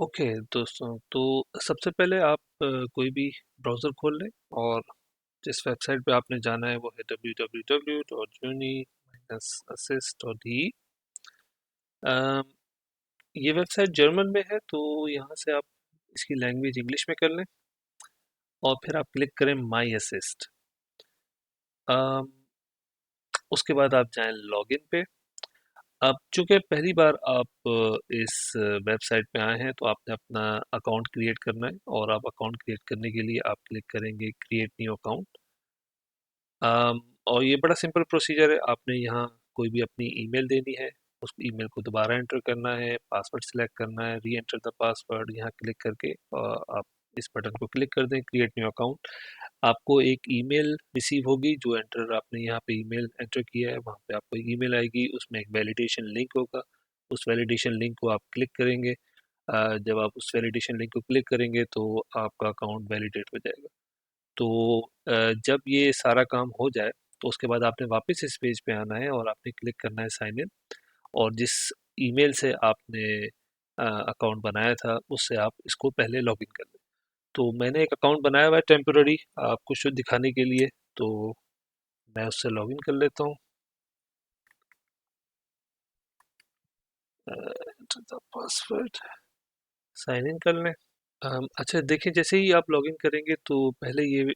Okay दोस्तों, तो सबसे पहले आप कोई भी ब्राउज़र खोल लें और जिस वेबसाइट पे आपने जाना है वो है www.uni-assist.de। ये वेबसाइट जर्मन में है, तो यहाँ से आप इसकी लैंग्वेज इंग्लिश में कर लें और फिर आप क्लिक करें माई असिस्ट। उसके बाद आप जाएं लॉगिन पे। अब चूंकि पहली बार आप इस वेबसाइट पे आए हैं, तो आपने अपना अकाउंट क्रिएट करना है और आप अकाउंट क्रिएट करने के लिए आप क्लिक करेंगे क्रिएट न्यू अकाउंट। और ये बड़ा सिंपल प्रोसीजर है। आपने यहाँ कोई भी अपनी ईमेल देनी है, उस ईमेल को दोबारा एंटर करना है, पासवर्ड सिलेक्ट करना है, री एंटर द पासवर्ड यहाँ क्लिक करके आप इस बटन को क्लिक कर दें क्रिएट न्यू अकाउंट। आपको एक ईमेल रिसीव होगी, जो एंटर आपने यहाँ पे ईमेल एंटर किया है वहाँ पे आपको एक ईमेल आएगी, उसमें एक वैलिडेशन लिंक होगा। उस वैलिडेशन लिंक को आप क्लिक करेंगे। जब आप उस वैलिडेशन लिंक को क्लिक करेंगे तो आपका अकाउंट वैलिडेट हो जाएगा। तो जब ये सारा काम हो जाए तो उसके बाद आपने वापस इस पेज पे आना है और आपने क्लिक करना है साइन इन। और जिस ईमेल से आपने अकाउंट बनाया था उससे आप इसको पहले लॉगिन कर लें। तो मैंने एक अकाउंट बनाया हुआ है टेम्पररी आपको शुद्ध दिखाने के लिए, तो मैं उससे लॉगिन कर लेता हूँ। पासवर्ड साइन इन कर लें। अच्छा देखिए, जैसे ही आप लॉगिन करेंगे तो पहले ये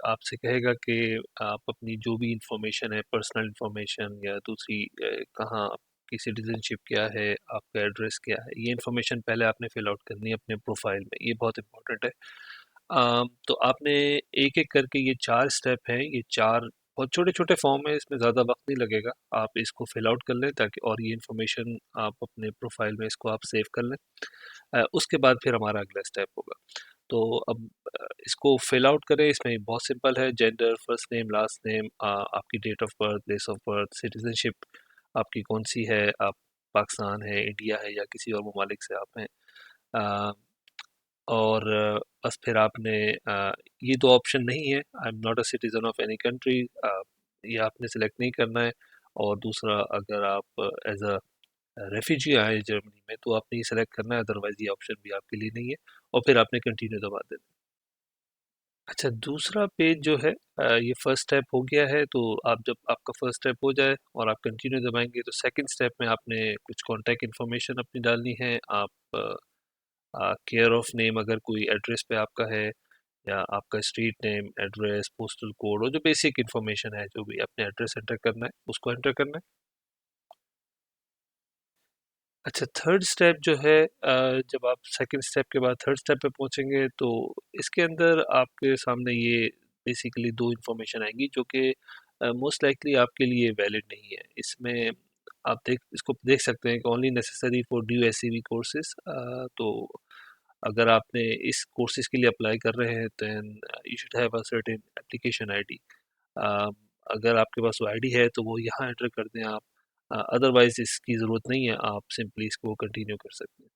आपसे कहेगा कि आप अपनी जो भी इंफॉर्मेशन है, पर्सनल इंफॉर्मेशन या दूसरी कहाँ आपकी सिटीजनशिप क्या है, आपका एड्रेस क्या है, ये इंफॉर्मेशन पहले आपने फिल आउट करनी है अपने प्रोफाइल में। ये बहुत इंपॉर्टेंट है। तो आपने एक एक करके ये 4 स्टेप हैं, ये 4 बहुत छोटे-छोटे फॉर्म है, इसमें ज़्यादा वक़्त नहीं लगेगा। आप इसको फिल आउट कर लें ताकि और ये इन्फॉर्मेशन आप अपने प्रोफाइल में इसको आप सेव कर लें। उसके बाद फिर हमारा अगला स्टेप होगा। तो अब इसको फिल आउट करें। इसमें बहुत सिंपल है, gender, first name, last name, आपकी date of birth, place of birth, citizenship आपकी कौन-सी है, आप पाकिस्तान है, इंडिया है या किसी और ममालिक से आप हैं। अ, और बस फिर आपने ये 2 ऑप्शन नहीं है, I am not a citizen of any country, ये आपने सेलेक्ट नहीं करना है। और दूसरा, अगर आप एज़ अ रेफ्यूजी आए जर्मनी में तो आपने ये सेलेक्ट करना है, अदरवाइज़ ये ऑप्शन भी आपके लिए नहीं है। और फिर आपने कंटिन्यू दबा देना है। अच्छा, दूसरा पेज जो है, ये फर्स्ट स्टेप हो गया है, तो आप जब आपका फर्स्ट स्टेप हो जाए और आप कंटिन्यू दबाएंगे तो सेकंड स्टेप में आपने कुछ कॉन्टैक्ट इन्फॉर्मेशन अपनी डालनी है। आप केयर ऑफ नेम, अगर कोई एड्रेस पे आपका है, या आपका street name, address, postal code और जो बेसिक इन्फॉर्मेशन है, जो भी अपने एड्रेस एंटर करना है उसको एंटर करना है। अच्छा, थर्ड स्टेप जो है, जब आप सेकंड स्टेप के बाद थर्ड स्टेप पे पहुंचेंगे तो इसके अंदर आपके सामने ये बेसिकली दो इन्फॉर्मेशन आएंगी जो कि मोस्ट लाइकली आपके लिए वैलिड नहीं है। इसमें आप इसको देख सकते हैं कि only necessary for due SCV courses. तो अगर आपने इस कोर्सेज के लिए अप्लाई कर रहे हैं then you should have a certain application ID. अगर आपके पास वो आईडी है तो वो यहाँ एंटर कर दें आप। अदरवाइज इसकी ज़रूरत नहीं है, आप सिंपली इसको कंटिन्यू कर सकते हैं।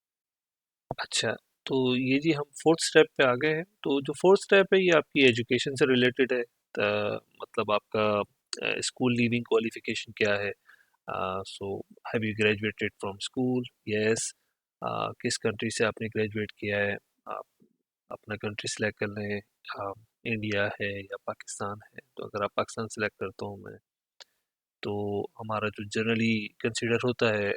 अच्छा, तो ये जी हम फोर्थ स्टेप पे आ गए हैं। तो जो फोर्थ स्टेप है ये आपकी एजुकेशन से रिलेटेड है। मतलब आपका स्कूल लीविंग क्वालिफिकेशन क्या है। So have you graduated from school, yes. किस कंट्री से आपने ग्रेजुएट किया है, आप अपना कंट्री सेलेक्ट कर लें। इंडिया है या पाकिस्तान है, तो अगर आप पाकिस्तान सेलेक्ट करता हूँ मैं, तो हमारा जो जनरली कंसिडर होता है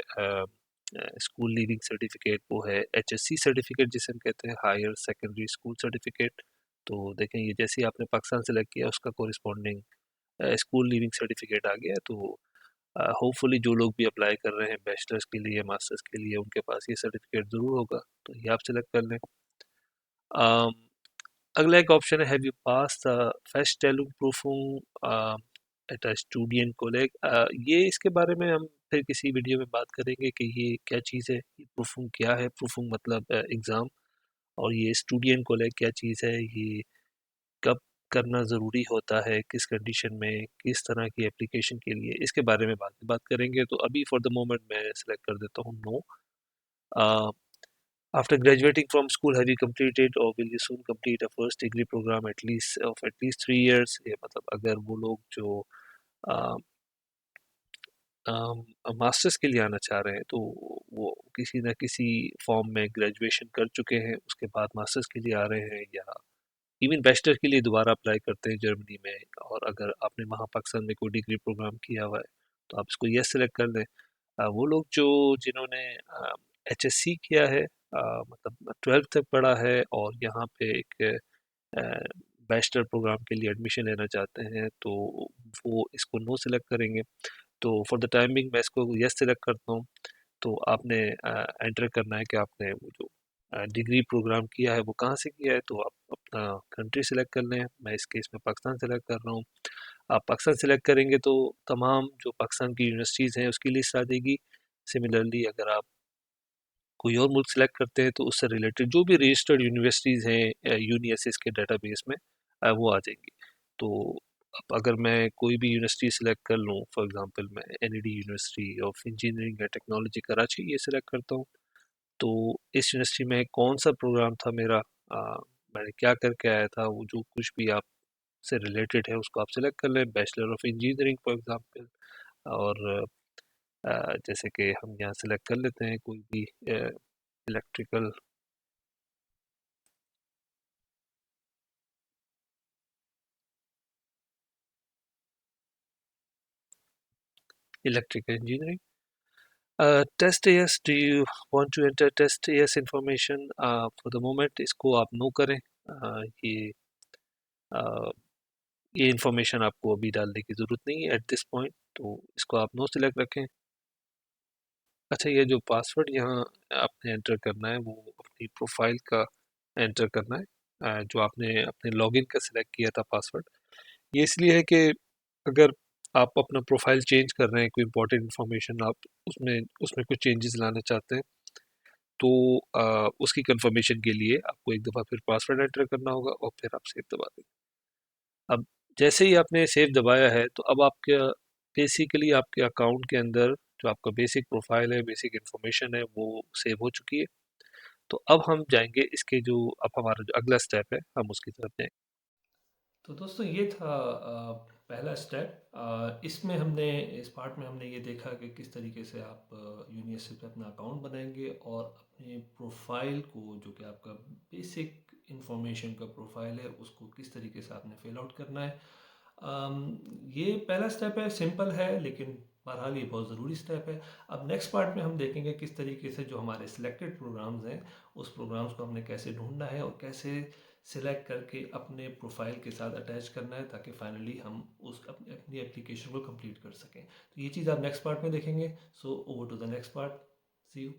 स्कूल लीविंग सर्टिफिकेट, वो है एचएससी सर्टिफिकेट, जिसे हम कहते हैं हायर सेकेंडरी स्कूल सर्टिफिकेट। तो देखें, ये जैसे ही आपने पाकिस्तान सेलेक्ट किया उसका कोरिस्पॉन्डिंग स्कूल लीविंग सर्टिफिकेट आ गया। तो होपफुली जो लोग भी अप्लाई कर रहे हैं बैचलर्स के लिए, मास्टर्स के लिए, उनके पास ये सर्टिफिकेट ज़रूर होगा, तो ये आप सेलेक्ट कर लें। अम, अगला एक ऑप्शन है, have you pass the Feststellungsprüfung at a student Kolleg. ये इसके बारे में हम फिर किसी वीडियो में बात करेंगे कि ये क्या चीज़ है, ये प्रूफुंग क्या है। प्रूफुंग मतलब एग्ज़ाम, और ये स्टूडेंट कोलेग क्या चीज़ है, ये कब करना ज़रूरी होता है, किस कंडीशन में, किस तरह की एप्लीकेशन के लिए, इसके बारे में बाद में बात करेंगे। तो अभी फॉर द मोमेंट मैं सेलेक्ट कर देता हूँ no. After graduating from school, have you completed or will you soon complete a first degree program at least 3 years? ये मतलब अगर वो लोग जो मास्टर्स के लिए आना चाह रहे हैं तो वो किसी न किसी फॉर्म में ग्रेजुएशन कर चुके हैं, उसके बाद मास्टर्स के लिए आ रहे हैं, या इवन बैचलर के लिए दोबारा अप्लाई करते हैं जर्मनी में, और अगर आपने वहाँ पाकिस्तान में कोई डिग्री प्रोग्राम किया हुआ है तो आप इसको यस सेलेक्ट कर दें। वो लोग जो जिन्होंने एचएससी किया है, मतलब 12th तक पढ़ा है और यहाँ पे एक बैचलर प्रोग्राम के लिए एडमिशन लेना चाहते हैं, तो वो इसको नो सेलेक्ट करेंगे। तो फॉर द टाइम बिंग मैं इसको यस सेलेक्ट करता हूँ। तो आपने एंटर करना है कि आपने वो जो डिग्री प्रोग्राम किया है वो कहाँ से किया है, तो आप अपना कंट्री सेलेक्ट कर लें। मैं इस केस में पाकिस्तान सेलेक्ट कर रहा हूँ। आप पाकिस्तान सेलेक्ट करेंगे तो तमाम जो पाकिस्तान की यूनिवर्सिटीज़ हैं उसकी लिस्ट आ जाएगी। सिमिलरली अगर आप कोई और मुल्क सेलेक्ट करते हैं तो उससे रिलेटेड जो भी रजिस्टर्ड यूनिवर्सिटीज़ हैं यूनिएसएस के डाटाबेस में वो आ जाएंगी। तो अब अगर मैं कोई भी यूनिवर्सिटी सेलेक्ट कर लूँ, फॉर एग्जांपल मैं NED university of engineering and technology Karachi ये सेलेक्ट करता हूँ, तो इस यूनिवर्सिटी में कौन सा प्रोग्राम था मेरा, मैंने क्या करके आया था, वो जो कुछ भी आप से रिलेटेड है उसको आप सेलेक्ट कर लें, bachelor of engineering for example. और जैसे कि हम यहाँ सेलेक्ट कर लेते हैं कोई भी electrical electrical engineering. Test AS, do you want to enter test AS information? For the moment इसको आप नो करें। uh, ये इंफॉर्मेशन आपको अभी डालने की ज़रूरत नहीं है एट दिस पॉइंट, तो इसको आप नो सिलेक्ट रखें। अच्छा, ये जो पासवर्ड यहाँ आपने एंटर करना है वो अपनी प्रोफाइल का एंटर करना है, जो आपने अपने लॉगिन का सिलेक्ट किया था पासवर्ड। ये इसलिए है कि अगर आप अपना प्रोफाइल चेंज कर रहे हैं, कोई इंपॉर्टेंट इन्फॉर्मेशन आप उसमें उसमें कुछ चेंजेस लाना चाहते हैं, तो उसकी कंफर्मेशन के लिए आपको एक दफ़ा फिर पासवर्ड एंटर करना होगा और फिर आप सेव दबा दें। अब जैसे ही आपने सेव दबाया है तो अब आपके बेसिकली आपके अकाउंट के अंदर जो आपका बेसिक प्रोफाइल है, बेसिक इन्फॉर्मेशन है, वो सेव हो चुकी है। तो अब हम जाएंगे इसके जो अब हमारा जो अगला स्टेप है हम उसकी तरफ जाएंगे। तो दोस्तों ये था पहला स्टेप। इसमें हमने इस पार्ट में हमने ये देखा कि किस तरीके से आप यूनिवर्सिटी पे अपना अकाउंट बनाएंगे और अपने प्रोफाइल को, जो कि आपका बेसिक इंफॉर्मेशन का प्रोफाइल है, उसको किस तरीके से आपने फिल आउट करना है। ये पहला स्टेप है, सिंपल है, लेकिन बहरहाल ये बहुत ज़रूरी स्टेप है। अब नेक्स्ट पार्ट में हम देखेंगे किस तरीके से जो हमारे सिलेक्टेड प्रोग्राम्स हैं उस प्रोग्राम्स को हमने कैसे ढूंढना है और कैसे सिलेक्ट करके अपने प्रोफाइल के साथ अटैच करना है, ताकि फाइनली हम उस अपनी एप्लीकेशन को कंप्लीट कर सकें। तो ये चीज़ आप नेक्स्ट पार्ट में देखेंगे। So over to the next part. See you.